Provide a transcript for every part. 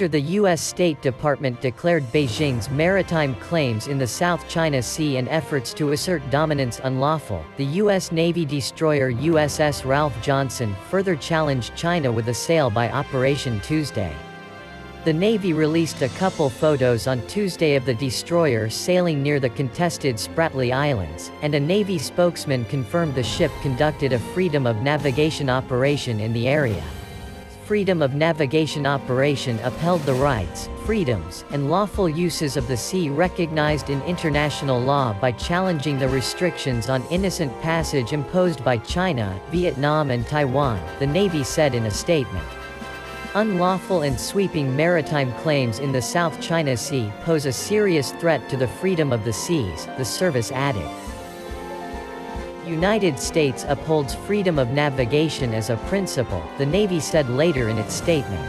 after the U.S. State Department declared Beijing's maritime claims in the South China Sea and efforts to assert dominance unlawful. The U.S. Navy destroyer USS Ralph Johnson further challenged China with a sail-by operation Tuesday. The Navy released a couple photos on Tuesday of the destroyer sailing near the contested Spratly Islands, and a Navy spokesman confirmed the ship conducted a freedom of navigation operation in the area. Freedom of navigation operation upheld the rights, freedoms, and lawful uses of the sea recognized in international law by challenging the restrictions on innocent passage imposed by China, Vietnam and Taiwan, the Navy said in a statement. Unlawful and sweeping maritime claims in the South China Sea pose a serious threat to the freedom of the seas, the service added. The United States upholds freedom of navigation as a principle, the Navy said later in its statement.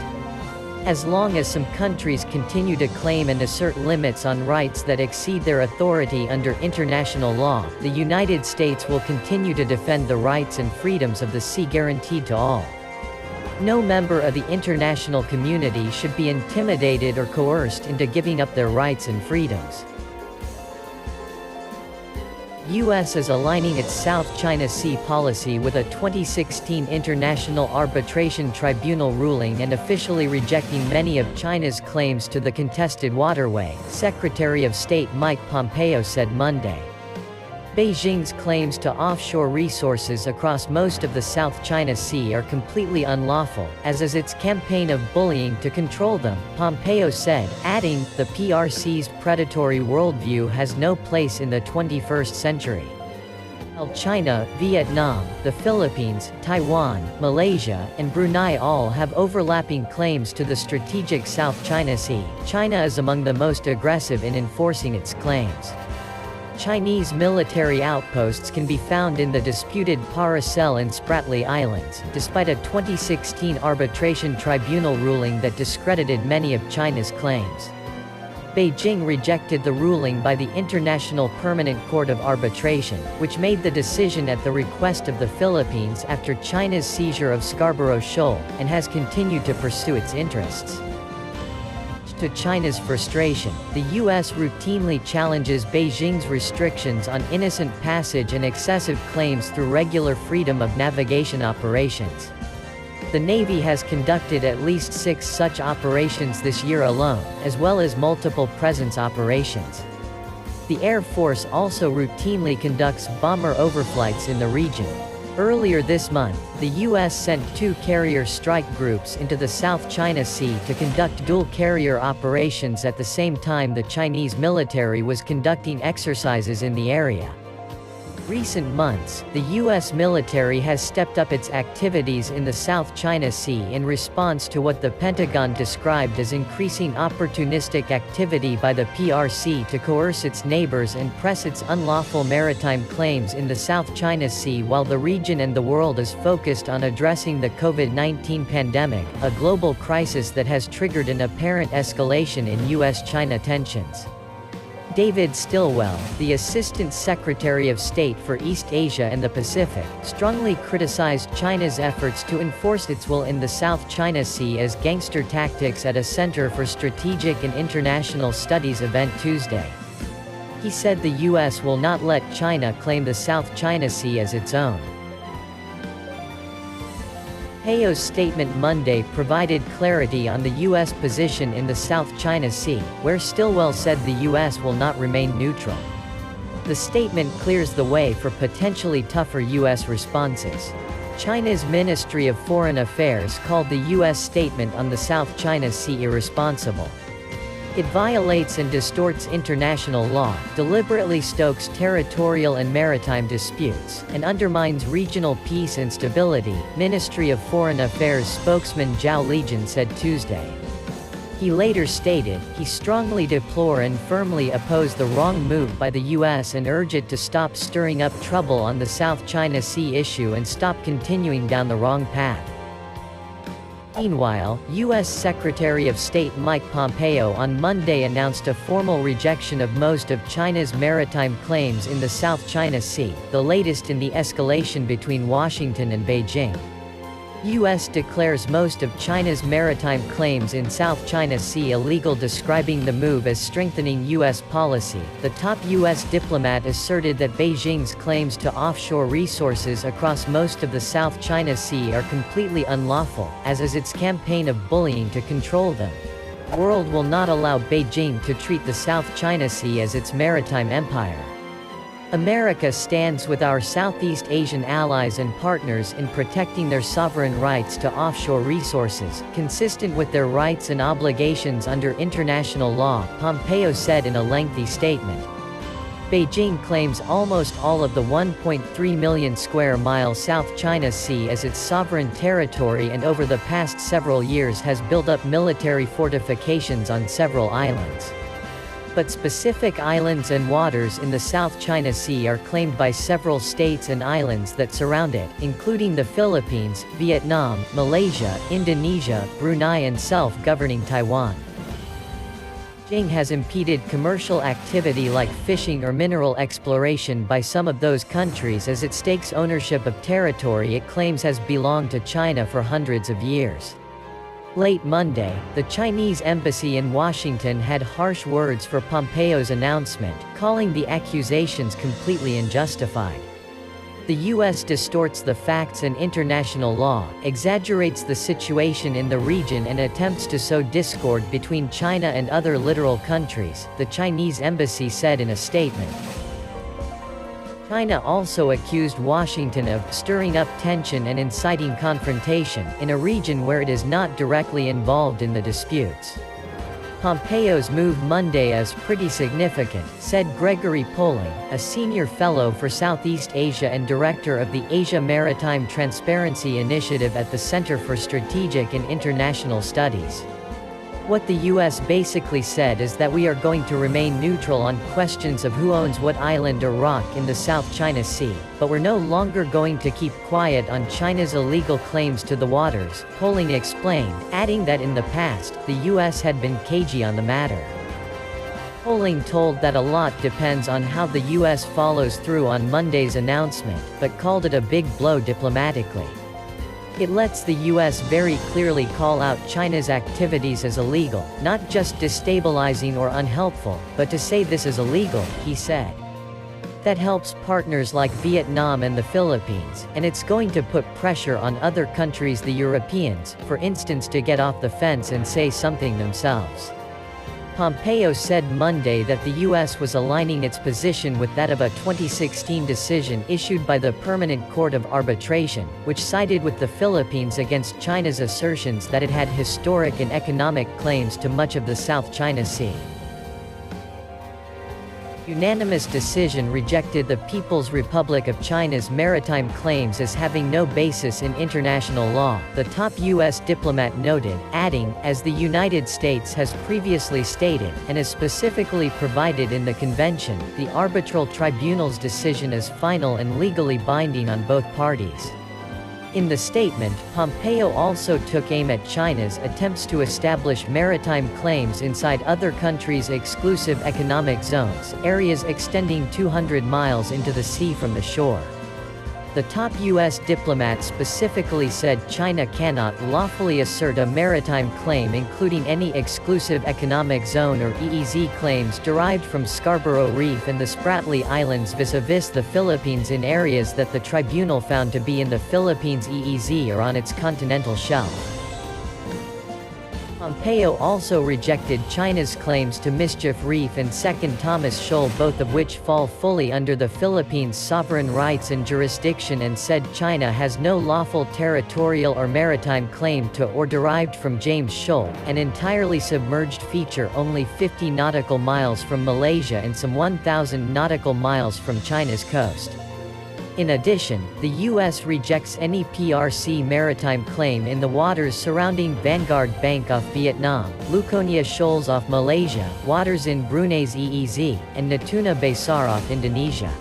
As long as some countries continue to claim and assert limits on rights that exceed their authority under international law, the United States will continue to defend the rights and freedoms of the sea guaranteed to all. No member of the international community should be intimidated or coerced into giving up their rights and freedoms. U.S. is aligning its South China Sea policy with a 2016 International Arbitration Tribunal ruling and officially rejecting many of China's claims to the contested waterway, Secretary of State Mike Pompeo said Monday. Beijing's claims to offshore resources across most of the South China Sea are completely unlawful, as is its campaign of bullying to control them, Pompeo said, adding, the PRC's predatory worldview has no place in the 21st century. While China, Vietnam, the Philippines, Taiwan, Malaysia, and Brunei all have overlapping claims to the strategic South China Sea, China is among the most aggressive in enforcing its claims. Chinese military outposts can be found in the disputed Paracel and Spratly Islands, despite a 2016 arbitration tribunal ruling that discredited many of China's claims. Beijing rejected the ruling by the International Permanent Court of Arbitration, which made the decision at the request of the Philippines after China's seizure of Scarborough Shoal, and has continued to pursue its interests. To China's frustration, the U.S. routinely challenges Beijing's restrictions on innocent passage and excessive claims through regular freedom of navigation operations. The Navy has conducted at least 6 such operations this year alone, as well as multiple presence operations. The Air Force also routinely conducts bomber overflights in the region. Earlier this month, the U.S. sent 2 carrier strike groups into the South China Sea to conduct dual carrier operations at the same time the Chinese military was conducting exercises in the area. Recent months, the U.S. military has stepped up its activities in the South China Sea in response to what the Pentagon described as increasing opportunistic activity by the PRC to coerce its neighbors and press its unlawful maritime claims in the South China Sea while the region and the world is focused on addressing the COVID-19 pandemic, a global crisis that has triggered an apparent escalation in U.S.-China tensions. David Stilwell, the Assistant Secretary of State for East Asia and the Pacific, strongly criticized China's efforts to enforce its will in the South China Sea as gangster tactics at a Center for Strategic and International Studies event Tuesday. He said the U.S. will not let China claim the South China Sea as its own. Pompeo's statement Monday provided clarity on the U.S. position in the South China Sea, where Stilwell said the U.S. will not remain neutral. The statement clears the way for potentially tougher U.S. responses. China's Ministry of Foreign Affairs called the U.S. statement on the South China Sea irresponsible. It violates and distorts international law, deliberately stokes territorial and maritime disputes, and undermines regional peace and stability, Ministry of Foreign Affairs spokesman Zhao Lijian said Tuesday. He later stated, he strongly deplore and firmly oppose the wrong move by the U.S. and urge it to stop stirring up trouble on the South China Sea issue and stop continuing down the wrong path. Meanwhile, U.S. Secretary of State Mike Pompeo on Monday announced a formal rejection of most of China's maritime claims in the South China Sea, the latest in the escalation between Washington and Beijing. U.S. declares most of China's maritime claims in South China Sea illegal, describing the move as strengthening U.S. policy. The top U.S. diplomat asserted that Beijing's claims to offshore resources across most of the South China Sea are completely unlawful, as is its campaign of bullying to control them. The world will not allow Beijing to treat the South China Sea as its maritime empire. America stands with our Southeast Asian allies and partners in protecting their sovereign rights to offshore resources, consistent with their rights and obligations under international law, Pompeo said in a lengthy statement. Beijing claims almost all of the 1.3 million square mile South China Sea as its sovereign territory, and over the past several years has built up military fortifications on several islands. But specific islands and waters in the South China Sea are claimed by several states and islands that surround it, including the Philippines, Vietnam, Malaysia, Indonesia, Brunei and self-governing Taiwan. Beijing has impeded commercial activity like fishing or mineral exploration by some of those countries as it stakes ownership of territory it claims has belonged to China for hundreds of years. Late Monday, the Chinese embassy in Washington had harsh words for Pompeo's announcement, calling the accusations completely unjustified. The U.S. distorts the facts and international law, exaggerates the situation in the region and attempts to sow discord between China and other littoral countries, the Chinese embassy said in a statement. China also accused Washington of stirring up tension and inciting confrontation in a region where it is not directly involved in the disputes. Pompeo's move Monday is pretty significant, said Gregory Poling, a senior fellow for Southeast Asia and director of the Asia Maritime Transparency Initiative at the Center for Strategic and International Studies. What the U.S. basically said is that we are going to remain neutral on questions of who owns what island or rock in the South China Sea, but we're no longer going to keep quiet on China's illegal claims to the waters, Poling explained, adding that in the past, the U.S. had been cagey on the matter. Poling told that a lot depends on how the U.S. follows through on Monday's announcement, but called it a big blow diplomatically. It lets the U.S. very clearly call out China's activities as illegal, not just destabilizing or unhelpful, but to say this is illegal, he said. That helps partners like Vietnam and the Philippines, and it's going to put pressure on other countries, the Europeans, for instance, to get off the fence and say something themselves. Pompeo said Monday that the U.S. was aligning its position with that of a 2016 decision issued by the Permanent Court of Arbitration, which sided with the Philippines against China's assertions that it had historic and economic claims to much of the South China Sea. Unanimous decision rejected the People's Republic of China's maritime claims as having no basis in international law, the top U.S. diplomat noted, adding, as the United States has previously stated, and is specifically provided in the convention, the arbitral tribunal's decision is final and legally binding on both parties. In the statement, Pompeo also took aim at China's attempts to establish maritime claims inside other countries' exclusive economic zones, areas extending 200 miles into the sea from the shore. The top U.S. diplomat specifically said China cannot lawfully assert a maritime claim including any exclusive economic zone or EEZ claims derived from Scarborough Reef and the Spratly Islands vis-a-vis the Philippines in areas that the tribunal found to be in the Philippines' EEZ or on its continental shelf. Pompeo also rejected China's claims to Mischief Reef and Second Thomas Shoal, both of which fall fully under the Philippines' sovereign rights and jurisdiction, and said China has no lawful territorial or maritime claim to or derived from James Shoal, an entirely submerged feature only 50 nautical miles from Malaysia and some 1,000 nautical miles from China's coast. In addition, the U.S. rejects any PRC maritime claim in the waters surrounding Vanguard Bank off Vietnam, Luconia Shoals off Malaysia, waters in Brunei's EEZ, and Natuna Besar off Indonesia.